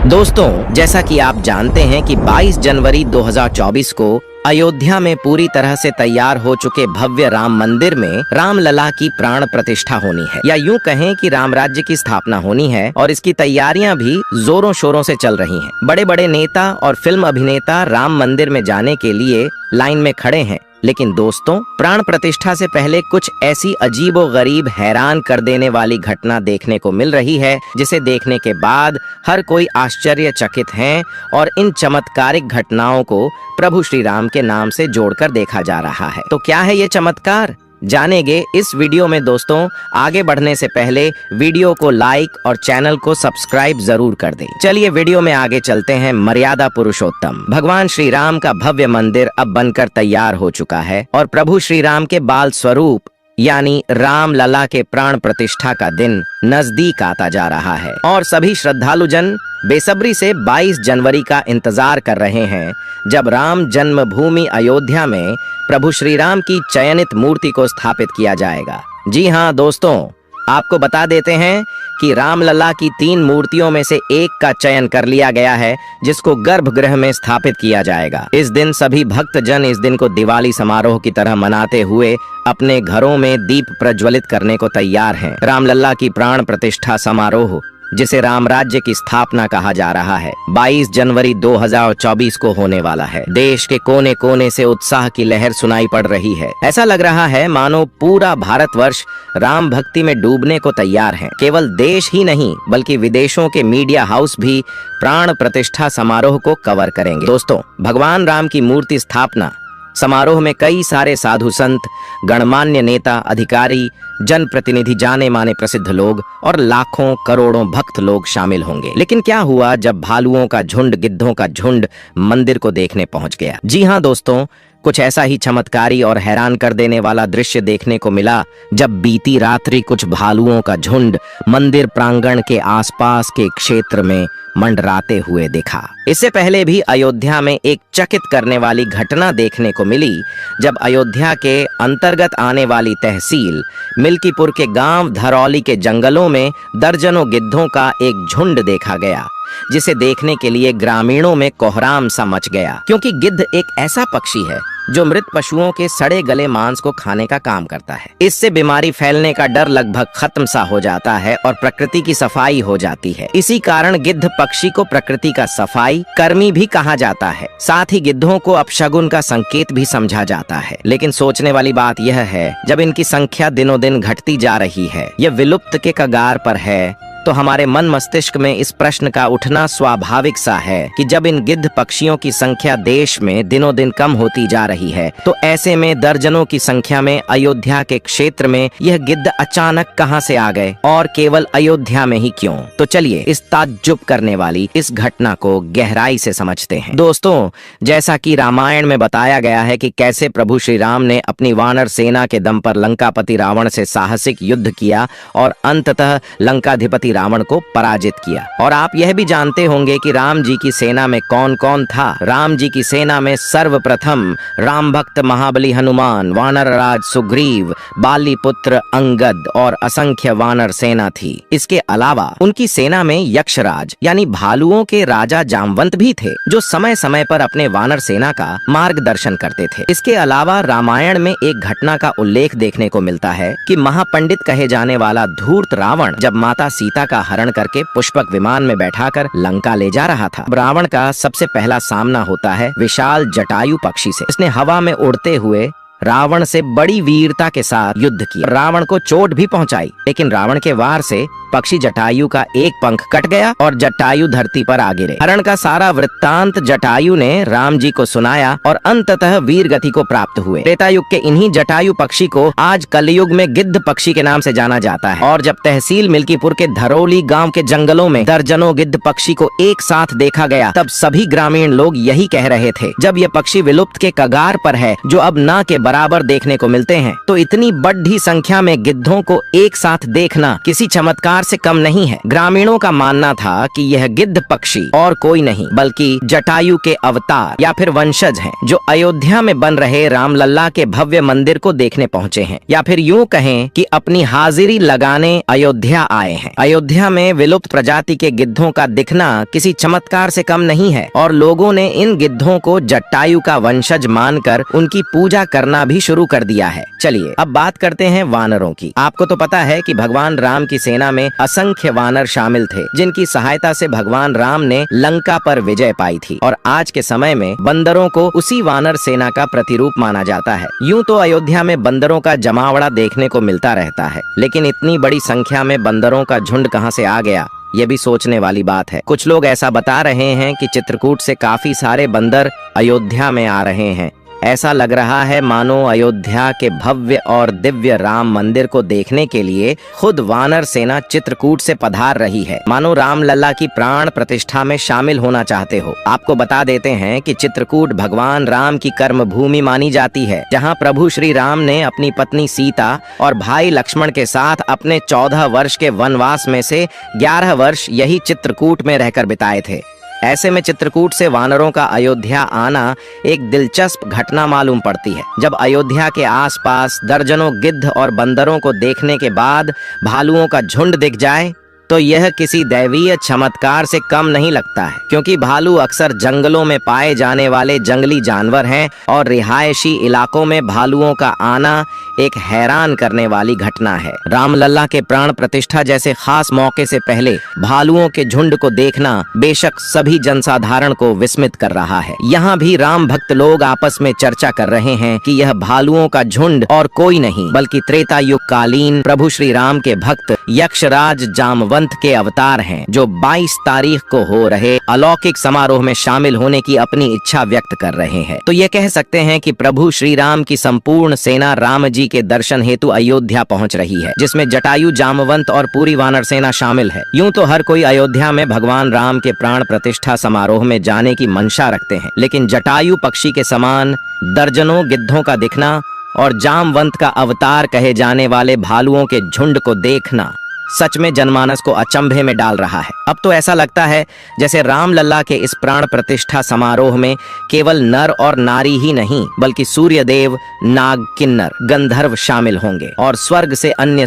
दोस्तों, जैसा कि आप जानते हैं कि 22 जनवरी 2024 को अयोध्या में पूरी तरह से तैयार हो चुके भव्य राम मंदिर में रामलला की प्राण प्रतिष्ठा होनी है, या यूं कहें कि राम राज्य की स्थापना होनी है। और इसकी तैयारियां भी जोरों शोरों से चल रही हैं। बड़े बड़े नेता और फिल्म अभिनेता राम मंदिर में जाने के लिए लाइन में खड़े हैं। लेकिन दोस्तों, प्राण प्रतिष्ठा से पहले कुछ ऐसी अजीबोगरीब, हैरान कर देने वाली घटना देखने को मिल रही है, जिसे देखने के बाद हर कोई आश्चर्यचकित है। और इन चमत्कारिक घटनाओं को प्रभु श्री राम के नाम से जोड़कर देखा जा रहा है। तो क्या है ये चमत्कार, जानेंगे इस वीडियो में। दोस्तों, आगे बढ़ने से पहले वीडियो को लाइक और चैनल को सब्सक्राइब जरूर कर दें। चलिए वीडियो में आगे चलते हैं। मर्यादा पुरुषोत्तम भगवान श्री राम का भव्य मंदिर अब बनकर तैयार हो चुका है और प्रभु श्री राम के बाल स्वरूप यानी राम लला के प्राण प्रतिष्ठा का दिन नजदीक आता जा रहा है। और सभी श्रद्धालुजन बेसब्री से 22 जनवरी का इंतजार कर रहे हैं, जब राम जन्मभूमि अयोध्या में प्रभु श्री राम की चयनित मूर्ति को स्थापित किया जाएगा। जी हाँ दोस्तों, आपको बता देते हैं कि रामलला की 3 मूर्तियों में से एक का चयन कर लिया गया है, जिसको गर्भगृह में स्थापित किया जाएगा। इस दिन सभी भक्तजन इस दिन को दिवाली समारोह की तरह मनाते हुए अपने घरों में दीप प्रज्वलित करने को तैयार हैं। रामलला की प्राण प्रतिष्ठा समारोह, जिसे राम राज्य की स्थापना कहा जा रहा है, 22 जनवरी 2024 को होने वाला है। देश के कोने कोने से उत्साह की लहर सुनाई पड़ रही है। ऐसा लग रहा है मानो पूरा भारतवर्ष राम भक्ति में डूबने को तैयार है। केवल देश ही नहीं, बल्कि विदेशों के मीडिया हाउस भी प्राण प्रतिष्ठा समारोह को कवर करेंगे। दोस्तों, भगवान राम की मूर्ति स्थापना समारोह में कई सारे साधु संत, गणमान्य नेता, अधिकारी, जनप्रतिनिधि, जाने माने प्रसिद्ध लोग और लाखों करोड़ों भक्त लोग शामिल होंगे। लेकिन क्या हुआ जब भालुओं का झुंड, गिद्धों का झुंड मंदिर को देखने पहुंच गया? जी हाँ दोस्तों, कुछ ऐसा ही चमत्कारी और हैरान कर देने वाला दृश्य देखने को मिला, जब बीती रात्रि कुछ भालुओं का झुंड मंदिर प्रांगण के आसपास के क्षेत्र में मंडराते हुए दिखा। इससे पहले भी अयोध्या में एक चकित करने वाली घटना देखने को मिली, जब अयोध्या के अंतर्गत आने वाली तहसील मिल्कीपुर के गांव धरौली के जंगलों में दर्जनों गिद्धों का एक झुंड देखा गया, जिसे देखने के लिए ग्रामीणों में कोहराम सा मच गया। क्योंकि गिद्ध एक ऐसा पक्षी है जो मृत पशुओं के सड़े गले मांस को खाने का काम करता है। इससे बीमारी फैलने का डर लगभग खत्म सा हो जाता है और प्रकृति की सफाई हो जाती है। इसी कारण गिद्ध पक्षी को प्रकृति का सफाई कर्मी भी कहा जाता है। साथ ही गिद्धों को अपशगुन का संकेत भी समझा जाता है। लेकिन सोचने वाली बात यह है, जब इनकी संख्या दिनों दिन घटती जा रही है, यह विलुप्त के कगार पर है, तो हमारे मन मस्तिष्क में इस प्रश्न का उठना स्वाभाविक सा है कि जब इन गिद्ध पक्षियों की संख्या देश में दिनों दिन कम होती जा रही है, तो ऐसे में दर्जनों की संख्या में अयोध्या के क्षेत्र में यह गिद्ध अचानक कहां से आ गए, और केवल अयोध्या में ही क्यों? तो चलिए इस ताज्जुब करने वाली इस घटना को गहराई से समझते हैं। दोस्तों, जैसा कि रामायण में बताया गया है कि कैसे प्रभु श्री राम ने अपनी वानर सेना के दम पर लंकापति रावण से साहसिक युद्ध किया और अंततः लंकाधिपति रावण को पराजित किया। और आप यह भी जानते होंगे कि राम जी की सेना में कौन कौन था। राम जी की सेना में सर्वप्रथम राम भक्त महाबली हनुमान, वानर राज सुग्रीव, बाली पुत्र अंगद और असंख्य वानर सेना थी। इसके अलावा उनकी सेना में यक्षराज यानी भालुओं के राजा जामवंत भी थे, जो समय समय पर अपने वानर सेना का मार्गदर्शन करते थे। इसके अलावा रामायण में एक घटना का उल्लेख देखने को मिलता है कि महापंडित कहे जाने वाला धूर्त रावण जब माता सीता का हरण करके पुष्पक विमान में बैठाकर लंका ले जा रहा था, रावण का सबसे पहला सामना होता है विशाल जटायु पक्षी से। इसने हवा में उड़ते हुए रावण से बड़ी वीरता के साथ युद्ध किया। रावण को चोट भी पहुंचाई, लेकिन रावण के वार से पक्षी जटायु का एक पंख कट गया और जटायु धरती पर आ गिरे। हरण का सारा वृत्तांत जटायु ने राम जी को सुनाया और अंततः वीर गति को प्राप्त हुए। त्रेतायुग के इन्हीं जटायु पक्षी को आज कलयुग में गिद्ध पक्षी के नाम से जाना जाता है। और जब तहसील मिल्कीपुर के धरौली गांव के जंगलों में दर्जनों गिद्ध पक्षी को एक साथ देखा गया, तब सभी ग्रामीण लोग यही कह रहे थे, जब यह पक्षी विलुप्त के कगार पर है, जो अब न के बराबर देखने को मिलते हैं, तो इतनी बड़ी संख्या में गिद्धों को एक साथ देखना किसी चमत्कार से कम नहीं है। ग्रामीणों का मानना था कि यह गिद्ध पक्षी और कोई नहीं बल्कि जटायु के अवतार या फिर वंशज हैं, जो अयोध्या में बन रहे रामलला के भव्य मंदिर को देखने पहुंचे हैं, या फिर यूं कहें कि अपनी हाजिरी लगाने अयोध्या आए हैं। अयोध्या में विलुप्त प्रजाति के गिद्धों का दिखना किसी चमत्कार से कम नहीं है और लोगों ने इन गिद्धों को जटायु का वंशज मानकर उनकी पूजा करना भी शुरू कर दिया है। चलिए अब बात करते हैं वानरों की। आपको तो पता है कि भगवान राम की सेना में असंख्य वानर शामिल थे, जिनकी सहायता से भगवान राम ने लंका पर विजय पाई थी, और आज के समय में बंदरों को उसी वानर सेना का प्रतिरूप माना जाता है। यूं तो अयोध्या में बंदरों का जमावड़ा देखने को मिलता रहता है, लेकिन इतनी बड़ी संख्या में बंदरों का झुंड कहां से आ गया, ये भी सोचने वाली बात है। कुछ लोग ऐसा बता रहे हैं कि चित्रकूट से काफी सारे बंदर अयोध्या में आ रहे हैं। ऐसा लग रहा है मानो अयोध्या के भव्य और दिव्य राम मंदिर को देखने के लिए खुद वानर सेना चित्रकूट से पधार रही है, मानो रामलला की प्राण प्रतिष्ठा में शामिल होना चाहते हो। आपको बता देते हैं कि चित्रकूट भगवान राम की कर्म भूमि मानी जाती है, जहां प्रभु श्री राम ने अपनी पत्नी सीता और भाई लक्ष्मण के साथ अपने 14 वर्ष के वनवास में से 11 वर्ष यही चित्रकूट में रहकर बिताए थे। ऐसे में चित्रकूट से वानरों का अयोध्या आना एक दिलचस्प घटना मालूम पड़ती है। जब अयोध्या के आसपास दर्जनों गिद्ध और बंदरों को देखने के बाद भालुओं का झुंड दिख जाए तो यह किसी दैवीय चमत्कार से कम नहीं लगता है, क्योंकि भालू अक्सर जंगलों में पाए जाने वाले जंगली जानवर हैं और रिहायशी इलाकों में भालुओं का आना एक हैरान करने वाली घटना है। रामलला के प्राण प्रतिष्ठा जैसे खास मौके से पहले भालुओं के झुंड को देखना बेशक सभी जनसाधारण को विस्मित कर रहा है। यहाँ भी राम भक्त लोग आपस में चर्चा कर रहे हैं कि यह भालुओं का झुंड और कोई नहीं बल्कि त्रेता युग कालीन प्रभु श्री राम के भक्त यक्षराज जामवंत के अवतार हैं, जो 22 तारीख को हो रहे अलौकिक समारोह में शामिल होने की अपनी इच्छा व्यक्त कर रहे हैं। तो ये कह सकते हैं कि प्रभु श्री राम की संपूर्ण सेना राम जी के दर्शन हेतु अयोध्या पहुंच रही है, जिसमें जटायु जामवंत और पूरी वानर सेना शामिल है। यूं तो हर कोई अयोध्या में भगवान राम के प्राण प्रतिष्ठा समारोह में जाने की मंशा रखते हैं, लेकिन जटायु पक्षी के समान दर्जनों गिद्धों का दिखना और जामवंत का अवतार कहे जाने वाले भालुओं के झुंड को देखना सच में जनमानस को अचंभे में डाल रहा है। अब तो ऐसा लगता है जैसे रामलला के इस प्राण प्रतिष्ठा समारोह में केवल नर और नारी ही नहीं बल्कि सूर्यदेव, नाग, किन्नर, गंधर्व शामिल होंगे और स्वर्ग से अन्य